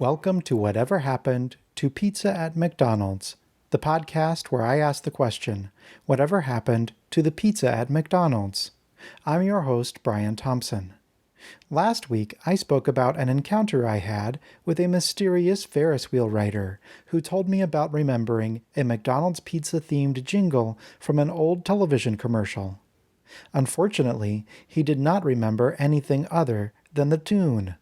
Welcome to Whatever Happened to Pizza at McDonald's, the podcast where I ask the question, whatever happened to the pizza at McDonald's? I'm your host, Brian Thompson. Last week, I spoke about an encounter I had with a mysterious Ferris wheel rider who told me about remembering a McDonald's pizza-themed jingle from an old television commercial. Unfortunately, he did not remember anything other than the tune.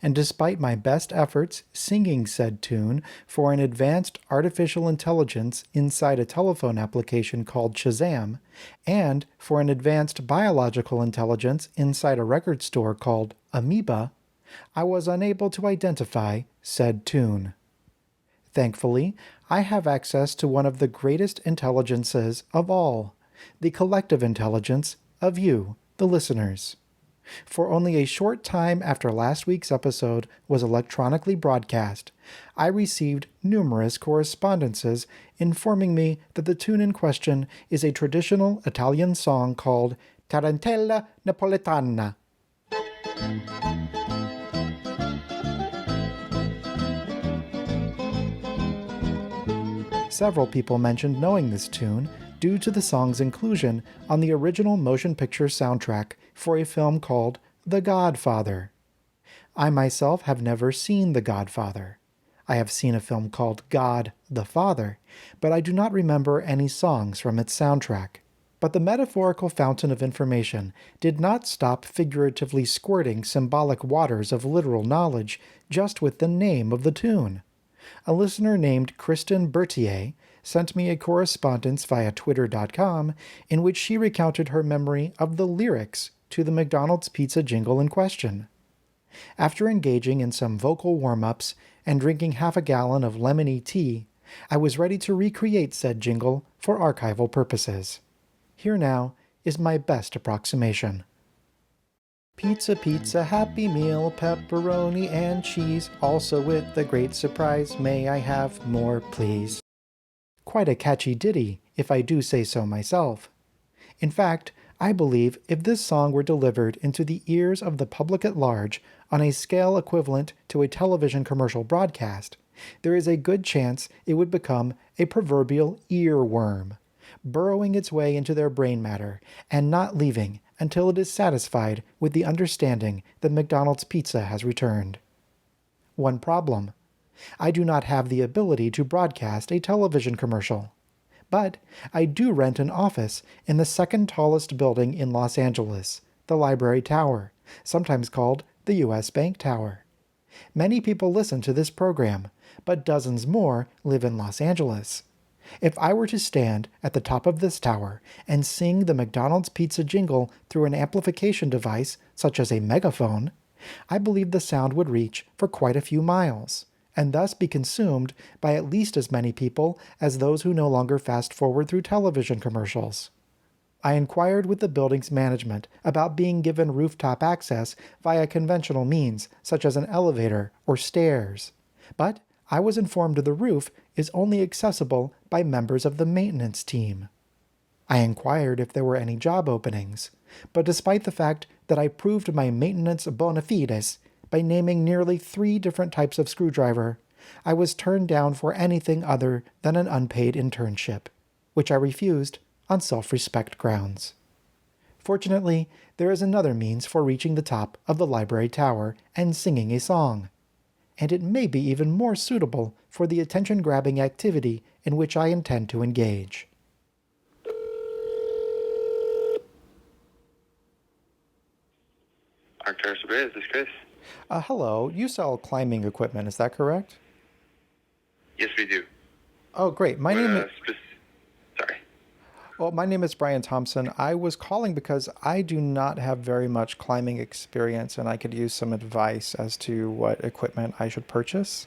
And despite my best efforts singing said tune for an advanced artificial intelligence inside a telephone application called Shazam, and for an advanced biological intelligence inside a record store called Amoeba, I was unable to identify said tune. Thankfully, I have access to one of the greatest intelligences of all, the collective intelligence of you, the listeners. For only a short time after last week's episode was electronically broadcast, I received numerous correspondences informing me that the tune in question is a traditional Italian song called Tarantella Napoletana. Several people mentioned knowing this tune due to the song's inclusion on the original motion picture soundtrack for a film called The Godfather. I myself have never seen The Godfather. I have seen a film called God the Father, but I do not remember any songs from its soundtrack. But the metaphorical fountain of information did not stop figuratively squirting symbolic waters of literal knowledge just with the name of the tune. A listener named Kristen Berthier sent me a correspondence via twitter.com in which she recounted her memory of the lyrics to the McDonald's pizza jingle in question. After engaging in some vocal warm-ups and drinking half a gallon of lemony tea, I was ready to recreate said jingle for archival purposes. Here now is my best approximation. Pizza, pizza, Happy Meal, pepperoni and cheese, also with the great surprise, may I have more, please? Quite a catchy ditty, if I do say so myself. In fact, I believe if this song were delivered into the ears of the public at large on a scale equivalent to a television commercial broadcast, there is a good chance it would become a proverbial earworm, burrowing its way into their brain matter and not leaving until it is satisfied with the understanding that McDonald's pizza has returned. One problem: I do not have the ability to broadcast a television commercial. But I do rent an office in the second tallest building in Los Angeles, the Library Tower, sometimes called the U.S. Bank Tower. Many people listen to this program, but dozens more live in Los Angeles. If I were to stand at the top of this tower and sing the McDonald's pizza jingle through an amplification device such as a megaphone, I believe the sound would reach for quite a few miles, and thus be consumed by at least as many people as those who no longer fast forward through television commercials. I inquired with the building's management about being given rooftop access via conventional means such as an elevator or stairs, but I was informed the roof is only accessible by members of the maintenance team. I inquired if there were any job openings, but despite the fact that I proved my maintenance bona fides by naming nearly 3 different types of screwdriver, I was turned down for anything other than an unpaid internship, which I refused on self-respect grounds. Fortunately, there is another means for reaching the top of the library tower and singing a song, and it may be even more suitable for the attention-grabbing activity in which I intend to engage. Arcturus Bridge, this is Chris. Hello, you sell climbing equipment, is that correct? Yes, we do. Oh, great. My name is... Sorry. Well, my name is Brian Thompson. I was calling because I do not have very much climbing experience, and I could use some advice as to what equipment I should purchase.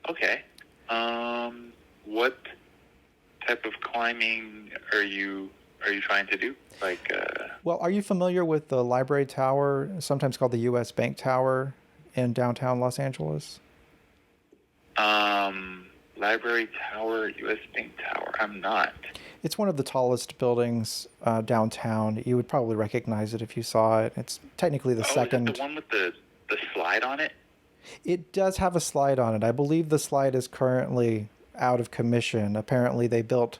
Okay. What type of climbing are you trying to do? Well, are you familiar with the Library Tower, sometimes called the U.S. Bank Tower in downtown Los Angeles? Library Tower, U.S. Bank Tower. I'm not. It's one of the tallest buildings downtown. You would probably recognize it if you saw it. It's technically the second. Is it the one with the slide on it? It does have a slide on it. I believe the slide is currently out of commission. Apparently, they built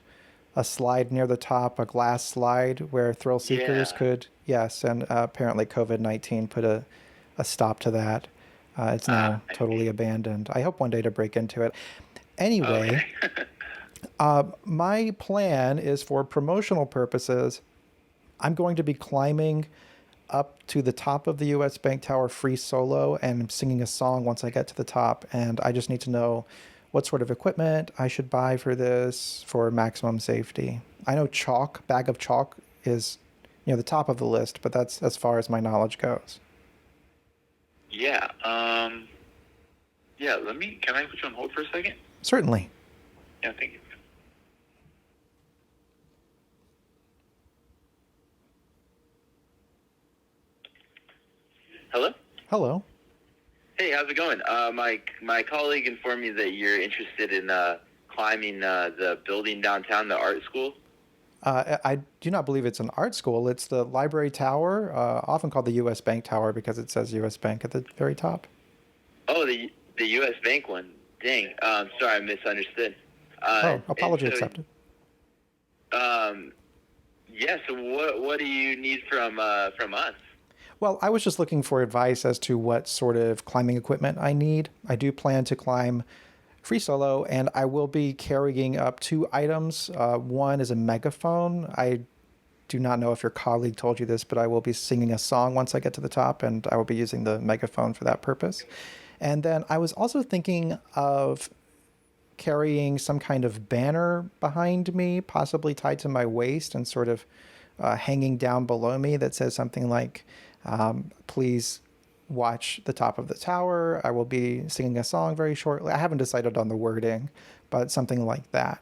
a slide near the top, a glass slide where thrill seekers Yeah. could, yes, and apparently COVID-19 put a stop to that. It's now I totally see. abandoned. I hope one day to break into it. Anyway, Okay. my plan is for promotional purposes. I'm going to be climbing up to the top of the US Bank Tower free solo and singing a song once I get to the top. And I just need to know what sort of equipment I should buy for this for maximum safety. I know chalk, bag of chalk is the top of the list, but that's as far as my knowledge goes. Yeah. Yeah. Can I put you on hold for a second? Certainly. Yeah. Thank you. Hello. Hello. Hey, how's it going? My colleague informed me that you're interested in climbing the building downtown, the art school. I do not believe it's an art school. It's the library tower, often called the US Bank Tower because it says US Bank at the very top. Oh, the U.S. Bank one. Dang. Sorry, I misunderstood. Oh, apology and so, accepted. Yeah. So what do you need from us? Well, I was just looking for advice as to what sort of climbing equipment I need. I do plan to climb free solo, and I will be carrying up two items. One is a megaphone. I do not know if your colleague told you this, but I will be singing a song once I get to the top, and I will be using the megaphone for that purpose. And then I was also thinking of carrying some kind of banner behind me, possibly tied to my waist and sort of hanging down below me that says something like, please watch the top of the tower. I will be singing a song very shortly. I haven't decided on the wording, but something like that.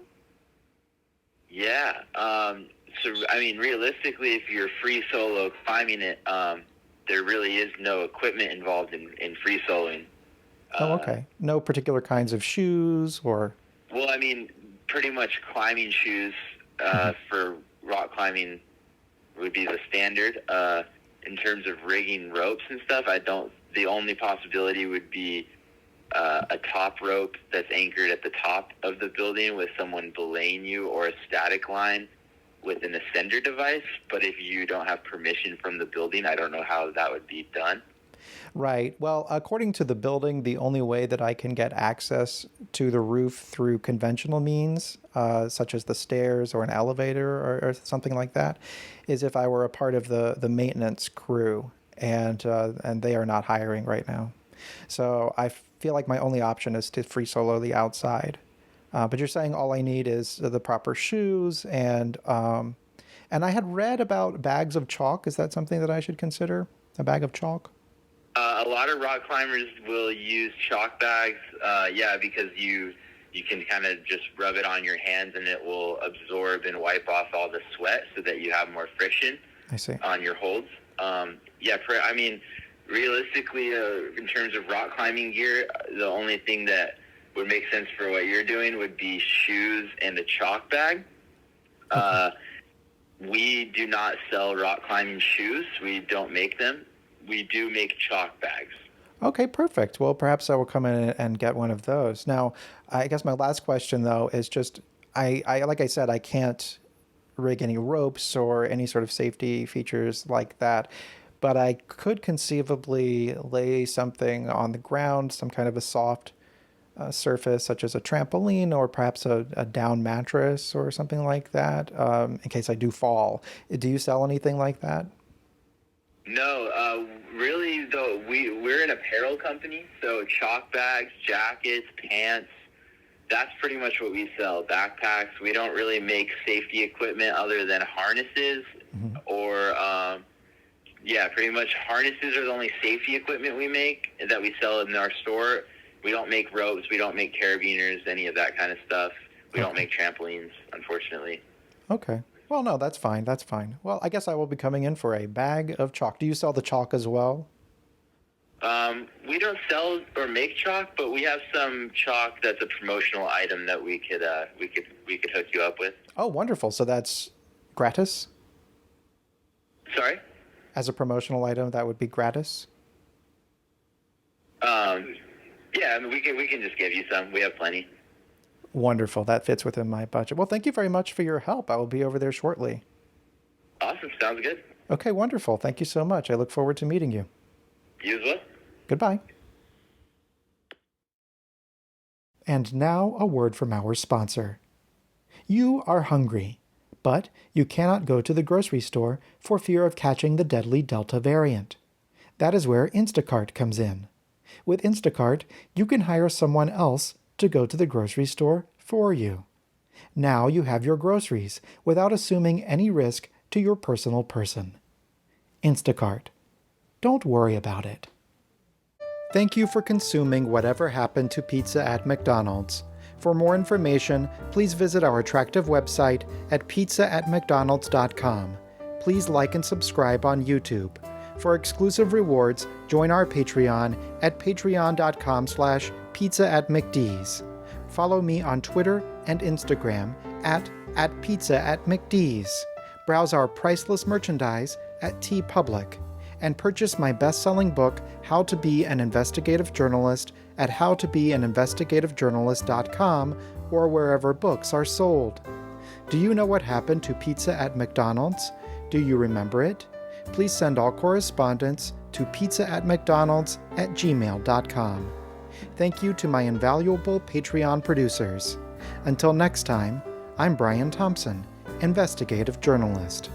Yeah. So I mean, realistically, if you're free solo climbing it, there really is no equipment involved in free soloing. Oh, okay. No particular kinds of shoes or. Well, I mean, pretty much climbing shoes for rock climbing would be the standard. In terms of rigging ropes and stuff, the only possibility would be a top rope that's anchored at the top of the building with someone belaying you, or a static line with an ascender device. But if you don't have permission from the building, I don't know how that would be done. Right. Well, according to the building, the only way that I can get access to the roof through conventional means, such as the stairs or an elevator or something like that, is if I were a part of the maintenance crew, and they are not hiring right now. So I feel like my only option is to free solo the outside. But you're saying all I need is the proper shoes, and I had read about bags of chalk. Is that something that I should consider? A bag of chalk? A lot of rock climbers will use chalk bags, because you can kind of just rub it on your hands and it will absorb and wipe off all the sweat so that you have more friction I see. on your holds. I mean, realistically, in terms of rock climbing gear, the only thing that would make sense for what you're doing would be shoes and a chalk bag. Okay. We do not sell rock climbing shoes. We don't make them. We do make chalk bags. Okay, perfect. Well, perhaps I will come in and get one of those. Now, I guess my last question though is just I like I said, I can't rig any ropes or any sort of safety features like that, but I could conceivably lay something on the ground, some kind of a soft surface, such as a trampoline or perhaps a down mattress or something like that, in case I do fall. Do you sell anything like that? No, really though, we're an apparel company, so chalk bags, jackets, pants, that's pretty much what we sell. Backpacks. We don't really make safety equipment other than harnesses, or pretty much harnesses are the only safety equipment we make that we sell in our store. We don't make ropes, we don't make carabiners, any of that kind of stuff. We don't make trampolines, unfortunately. Okay. Well, no, that's fine. That's fine. Well, I guess I will be coming in for a bag of chalk. Do you sell the chalk as well? We don't sell or make chalk, but we have some chalk that's a promotional item that we could hook you up with. Oh, wonderful. So that's gratis? Sorry? As a promotional item, that would be gratis? Yeah, I mean, we can just give you some. We have plenty. Wonderful. That fits within my budget. Well, thank you very much for your help. I will be over there shortly. Awesome. Sounds good. Okay, wonderful. Thank you so much. I look forward to meeting you. You as well. Goodbye. And now a word from our sponsor. You are hungry, but you cannot go to the grocery store for fear of catching the deadly Delta variant. That is where Instacart comes in. With Instacart, you can hire someone else to go to the grocery store for you. Now you have your groceries without assuming any risk to your personal person. Instacart. Don't worry about it. Thank you for consuming Whatever Happened to Pizza at McDonald's. For more information, please visit our attractive website at pizzaatmcdonalds.com. Please like and subscribe on YouTube. For exclusive rewards, join our Patreon at patreon.com/pizzaatmcd's. Follow me on Twitter and Instagram at @pizzaatmcd's. Browse our priceless merchandise at TeePublic. And purchase my best-selling book, How to Be an Investigative Journalist, at howtobeaninvestigativejournalist.com or wherever books are sold. Do you know what happened to Pizza at McDonald's? Do you remember it? Please send all correspondence to pizzaatmcdonalds@gmail.com. Thank you to my invaluable Patreon producers. Until next time, I'm Brian Thompson, Investigative Journalist.